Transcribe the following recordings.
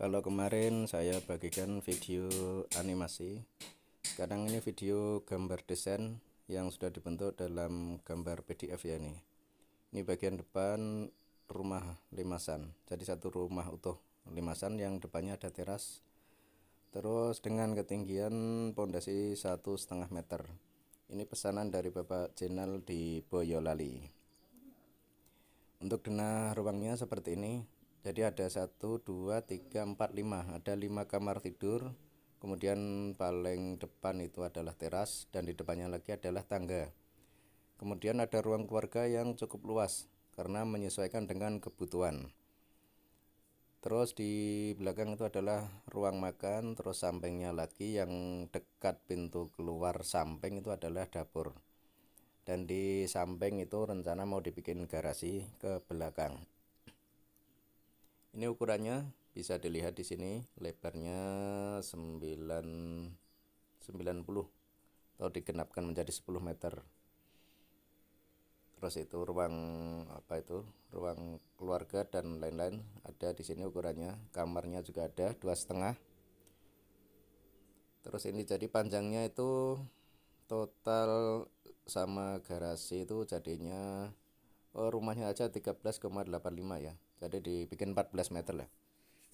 Kalau kemarin saya bagikan video animasi, sekarang ini video gambar desain yang sudah dibentuk dalam gambar PDF ya ini. Ini bagian depan rumah limasan. Jadi satu rumah utuh limasan yang depannya ada teras. Terus dengan ketinggian pondasi 1,5 meter. Ini pesanan dari Bapak Jenal di Boyolali. Untuk denah ruangnya seperti ini. Jadi ada 1, 2, 3, 4, 5. Ada 5 kamar tidur. Kemudian paling depan itu adalah teras dan di depannya lagi adalah tangga. Kemudian ada ruang keluarga yang cukup luas karena menyesuaikan dengan kebutuhan. Terus di belakang itu adalah ruang makan, terus sampingnya lagi yang dekat pintu keluar samping itu adalah dapur. Dan di samping itu rencana mau dibikin garasi ke belakang. Ini ukurannya bisa dilihat di sini, lebarnya 90 atau digenapkan menjadi 10 meter. Terus itu ruang ruang keluarga dan lain-lain ada di sini ukurannya. Kamarnya juga ada 2,5. Terus ini jadi panjangnya itu total sama garasi itu jadinya rumahnya aja 13,85 ya. Jadi dibikin 14 meter lah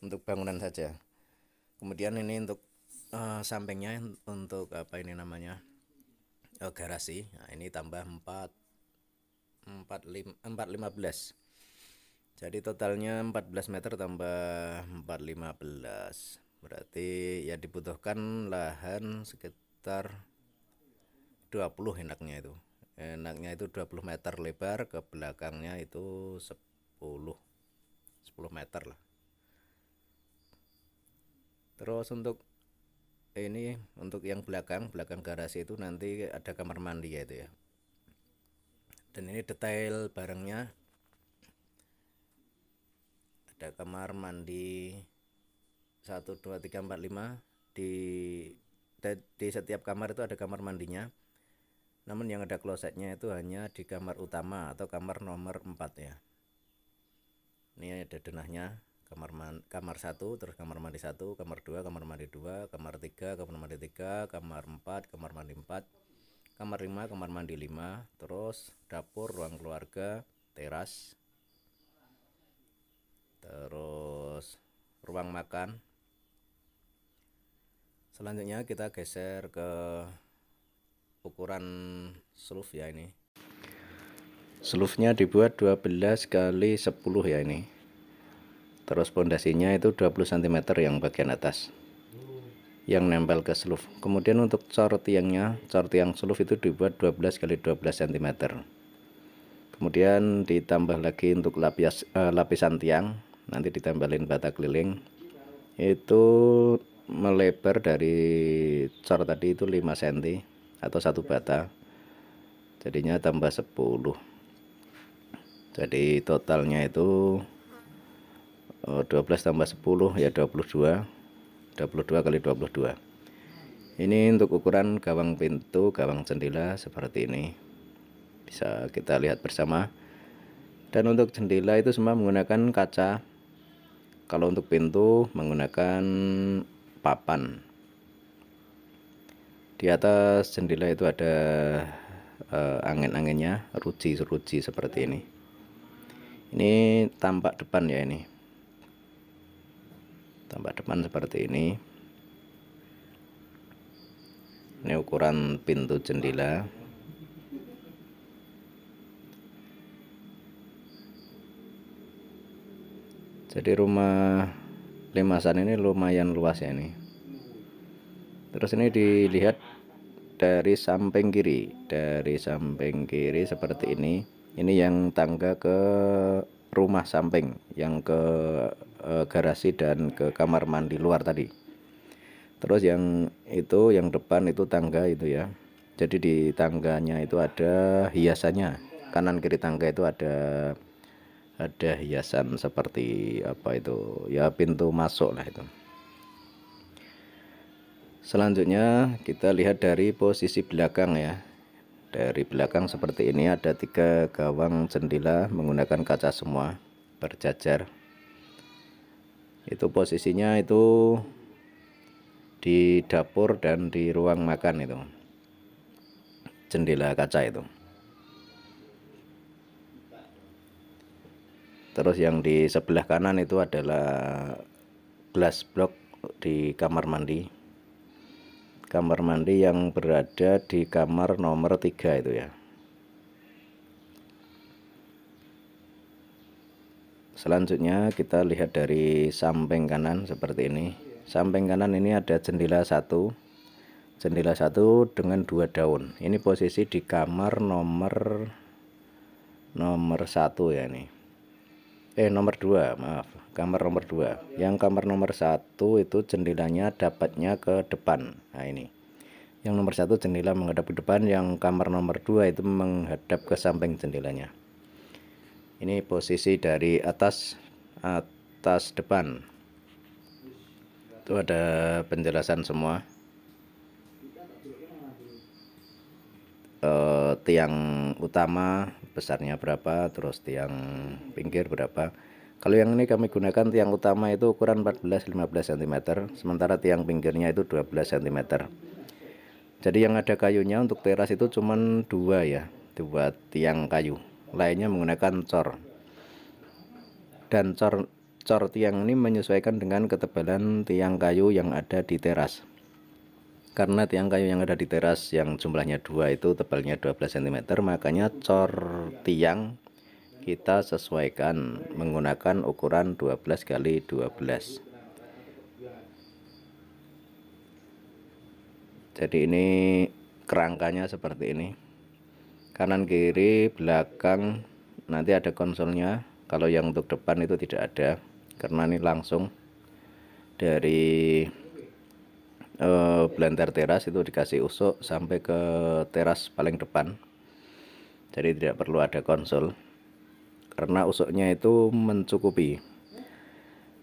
untuk bangunan saja. Kemudian ini untuk sampingnya untuk garasi. Nah, ini tambah 4,15. Jadi totalnya 14 meter tambah 4,15. Berarti ya dibutuhkan lahan sekitar 20 enaknya itu 20 meter lebar, ke belakangnya itu 10 meter lah. Terus untuk yang belakang garasi itu nanti ada kamar mandi ya itu ya. Dan ini detail barangnya, ada kamar mandi 1, 2, 3, 4, 5 di setiap kamar itu ada kamar mandinya. Namun yang ada klosetnya itu hanya di kamar utama atau kamar nomor 4 ya. Ini ada denahnya, kamar 1, terus kamar mandi 1, kamar 2, kamar mandi 2, kamar 3, kamar mandi 3, kamar 4, kamar mandi 4, kamar 5, kamar mandi 5, terus dapur, ruang keluarga, teras, terus ruang makan. Selanjutnya kita geser ke ukuran seluf ya ini. Selufnya dibuat 12 kali 10 ya ini. Terus pondasinya itu 20 cm yang bagian atas yang nempel ke seluf. Kemudian untuk cor tiang seluf itu dibuat 12 kali 12 cm. Kemudian ditambah lagi untuk lapisan tiang, nanti ditempelin bata keliling. Itu melebar dari cor tadi itu 5 cm atau 1 bata. Jadinya tambah 10. Jadi totalnya itu 12 tambah 10 ya 22 kali 22. Ini untuk ukuran gawang pintu, gawang jendela seperti ini, bisa kita lihat bersama. Dan untuk jendela itu semua menggunakan kaca. Kalau untuk pintu menggunakan papan. Di atas jendela itu ada angin-anginnya, ruji seperti ini. Ini tampak depan ya ini. Tampak depan seperti ini. Ini ukuran pintu jendela. Jadi rumah limasan ini lumayan luas ya ini. Terus ini dilihat dari samping kiri. Dari samping kiri seperti ini. Ini yang tangga ke rumah samping, yang ke garasi dan ke kamar mandi luar tadi. Terus yang depan itu tangga itu ya. Jadi di tangganya itu ada hiasannya. Kanan kiri tangga itu ada hiasan seperti ya pintu masuk lah itu. Selanjutnya kita lihat dari posisi belakang ya. Dari belakang seperti ini ada 3 gawang jendela menggunakan kaca semua berjajar. Itu posisinya itu di dapur dan di ruang makan, itu jendela kaca itu. Terus yang di sebelah kanan itu adalah glass block di kamar mandi. Kamar mandi yang berada di kamar nomor 3 itu ya. Selanjutnya kita lihat dari samping kanan seperti ini. Samping kanan ini ada jendela satu dengan 2 daun. Ini posisi di kamar nomor 1 ya ini. Nomor 2, maaf, kamar nomor 2. Yang kamar nomor 1 itu jendelanya dapatnya ke depan. Nah ini. Yang nomor 1 jendela menghadap ke depan, yang kamar nomor 2 itu menghadap ke samping jendelanya. Ini posisi dari atas depan. Itu ada penjelasan semua. Tiang utama besarnya berapa, terus tiang pinggir berapa. Kalau yang ini kami gunakan tiang utama itu ukuran 14-15 cm, sementara tiang pinggirnya itu 12 cm. Jadi yang ada kayunya untuk teras itu cuman 2 ya, 2 tiang kayu, lainnya menggunakan cor. Dan cor tiang ini menyesuaikan dengan ketebalan tiang kayu yang ada di teras. Karena tiang kayu yang ada di teras yang jumlahnya 2 itu tebalnya 12 cm, makanya cor tiang kita sesuaikan menggunakan ukuran 12 kali 12. Jadi ini kerangkanya seperti ini, kanan kiri belakang nanti ada konsolnya. Kalau yang untuk depan itu tidak ada, karena ini langsung dari belantara teras itu dikasih usuk sampai ke teras paling depan, jadi tidak perlu ada konsol karena usuknya itu mencukupi.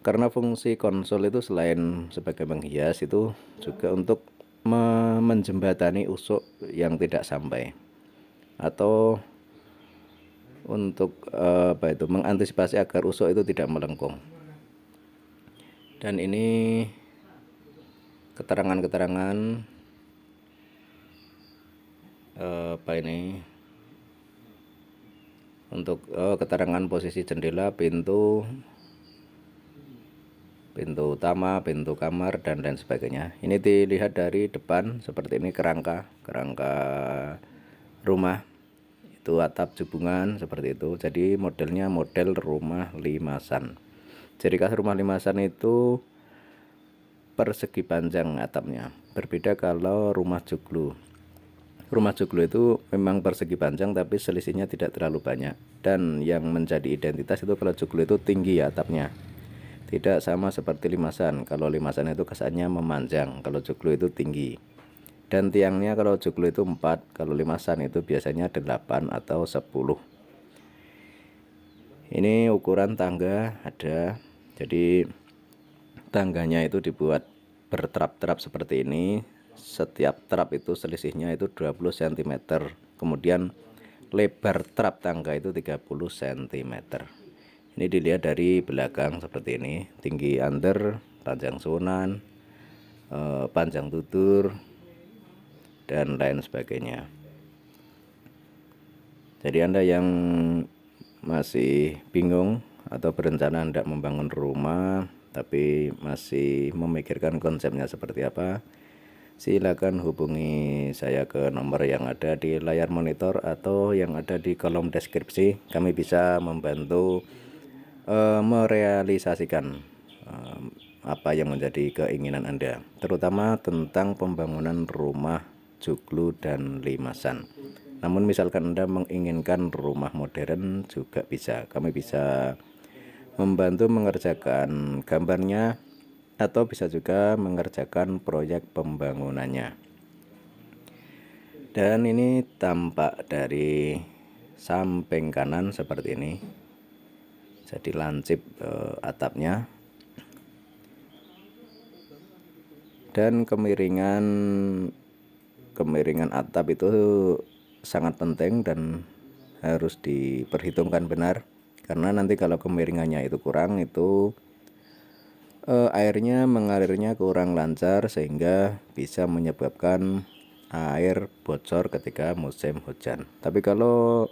Karena fungsi konsol itu selain sebagai penghias, itu juga untuk menjembatani usuk yang tidak sampai, atau untuk mengantisipasi agar usuk itu tidak melengkung. Dan ini keterangan-keterangan untuk keterangan posisi jendela, pintu utama, pintu kamar, dan lain sebagainya. Ini dilihat dari depan seperti ini, kerangka rumah itu atap jubungan seperti itu. Jadi modelnya model rumah limasan. Ciri khas rumah limasan itu persegi panjang atapnya. Berbeda kalau rumah joglo. Rumah joglo itu memang persegi panjang tapi selisihnya tidak terlalu banyak. Dan yang menjadi identitas itu kalau joglo itu tinggi atapnya. Tidak sama seperti limasan. Kalau limasan itu kesannya memanjang, kalau joglo itu tinggi. Dan tiangnya kalau joglo itu 4, kalau limasan itu biasanya 8 atau 10. Ini ukuran tangga ada. Jadi tangganya itu dibuat bertrap-trap seperti ini. Setiap trap itu selisihnya itu 20 cm. Kemudian lebar trap tangga itu 30 cm. Ini dilihat dari belakang seperti ini. Tinggi under, panjang sunan, panjang tutur, dan lain sebagainya. Jadi Anda yang masih bingung atau berencana hendak membangun rumah tapi masih memikirkan konsepnya seperti apa, silakan hubungi saya ke nomor yang ada di layar monitor atau yang ada di kolom deskripsi. Kami bisa membantu merealisasikan apa yang menjadi keinginan Anda, terutama tentang pembangunan rumah joglo dan limasan. Namun misalkan Anda menginginkan rumah modern juga bisa. Kami bisa membantu mengerjakan gambarnya atau bisa juga mengerjakan proyek pembangunannya. Dan ini tampak dari samping kanan seperti ini. Jadi lancip atapnya. Dan kemiringan atap itu sangat penting dan harus diperhitungkan benar, karena nanti kalau kemiringannya itu kurang, itu airnya mengalirnya kurang lancar sehingga bisa menyebabkan air bocor ketika musim hujan. Tapi kalau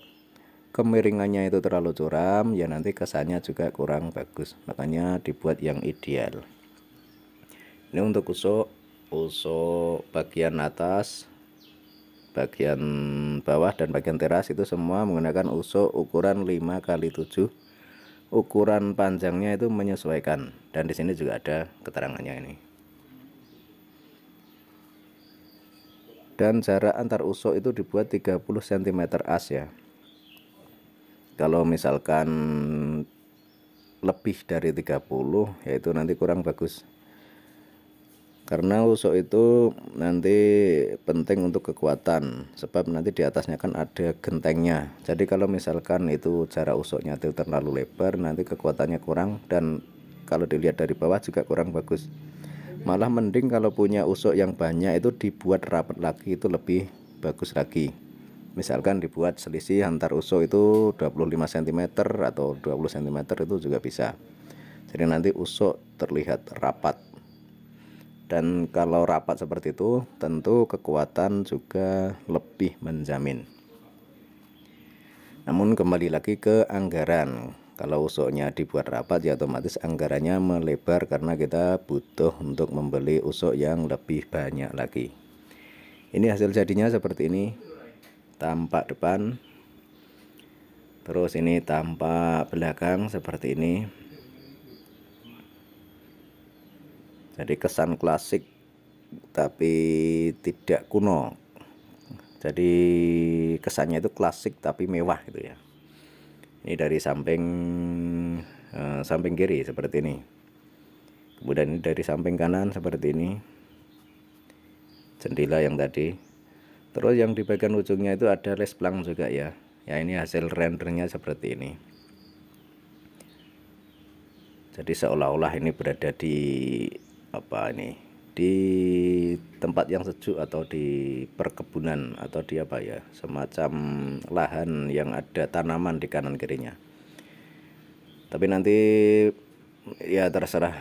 kemiringannya itu terlalu curam, ya nanti kesannya juga kurang bagus. Makanya dibuat yang ideal. Ini untuk usuk bagian atas, bagian bawah dan bagian teras itu semua menggunakan usuk ukuran 5x7. Ukuran panjangnya itu menyesuaikan, dan di sini juga ada keterangannya ini. Dan jarak antar usuk itu dibuat 30 cm as ya. Kalau misalkan lebih dari 30, yaitu nanti kurang bagus. Karena usuk itu nanti penting untuk kekuatan, sebab nanti di atasnya kan ada gentengnya. Jadi kalau misalkan itu jarak usuknya itu terlalu lebar, nanti kekuatannya kurang, dan kalau dilihat dari bawah juga kurang bagus. Malah mending kalau punya usuk yang banyak itu dibuat rapat lagi, itu lebih bagus lagi. Misalkan dibuat selisih antar usuk itu 25 cm atau 20 cm itu juga bisa. Jadi nanti usuk terlihat rapat. Dan kalau rapat seperti itu tentu kekuatan juga lebih menjamin. Namun kembali lagi ke anggaran. Kalau usuknya dibuat rapat ya otomatis anggarannya melebar karena kita butuh untuk membeli usuk yang lebih banyak lagi. Ini hasil jadinya seperti ini. Tampak depan. Terus ini tampak belakang seperti ini. Jadi kesan klasik tapi tidak kuno. Jadi kesannya itu klasik tapi mewah gitu ya. Ini dari samping kiri seperti ini. Kemudian ini dari samping kanan seperti ini. Jendela yang tadi. Terus yang di bagian ujungnya itu ada les plang juga ya. Ya ini hasil rendernya seperti ini. Jadi seolah-olah ini berada di di tempat yang sejuk atau di perkebunan atau di semacam lahan yang ada tanaman di kanan kirinya. Tapi nanti ya terserah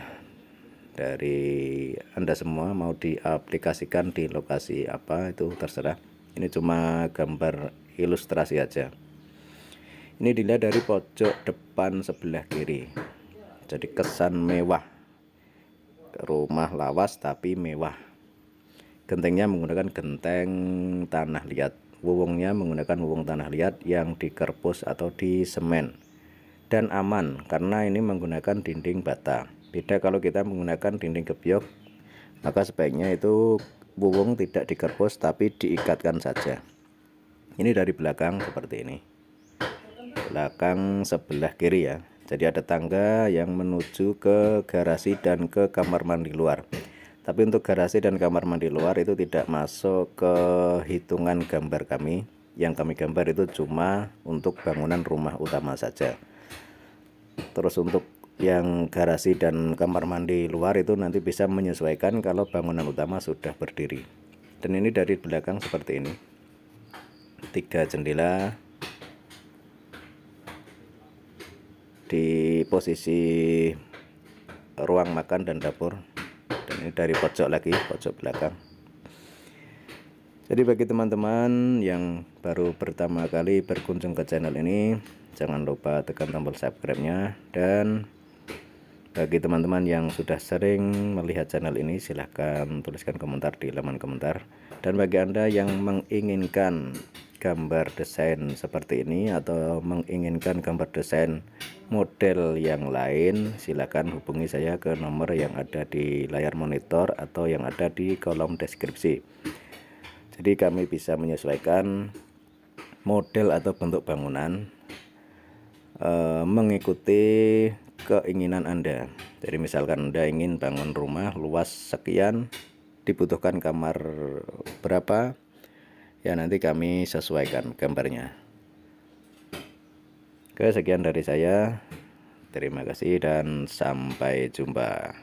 dari Anda semua mau diaplikasikan di lokasi apa, itu terserah. Ini cuma gambar ilustrasi aja. Ini dilihat dari pojok depan sebelah kiri. Jadi kesan mewah. Rumah lawas tapi mewah. Gentengnya menggunakan genteng tanah liat. Wuwungnya menggunakan wuwung tanah liat yang dikerbus atau disemen. Dan aman karena ini menggunakan dinding bata. Beda kalau kita menggunakan dinding gebyok, maka sebaiknya itu wuwung tidak dikerbus tapi diikatkan saja. Ini dari belakang seperti ini. Belakang sebelah kiri ya. Jadi ada tangga yang menuju ke garasi dan ke kamar mandi luar. Tapi untuk garasi dan kamar mandi luar itu tidak masuk ke hitungan gambar kami. Yang kami gambar itu cuma untuk bangunan rumah utama saja. Terus untuk yang garasi dan kamar mandi luar itu nanti bisa menyesuaikan kalau bangunan utama sudah berdiri. Dan ini dari belakang seperti ini. 3 jendela di posisi ruang makan dan dapur. Dan ini dari pojok lagi, pojok belakang. Jadi bagi teman-teman yang baru pertama kali berkunjung ke channel ini, jangan lupa tekan tombol subscribe-nya. Dan bagi teman-teman yang sudah sering melihat channel ini, silahkan tuliskan komentar di halaman komentar. Dan bagi Anda yang menginginkan gambar desain seperti ini atau menginginkan gambar desain model yang lain, silahkan hubungi saya ke nomor yang ada di layar monitor atau yang ada di kolom deskripsi. Jadi kami bisa menyesuaikan model atau bentuk bangunan mengikuti keinginan Anda. Jadi misalkan Anda ingin bangun rumah luas sekian, dibutuhkan kamar berapa, ya nanti kami sesuaikan gambarnya. Oke, sekian dari saya. Terima kasih dan sampai jumpa.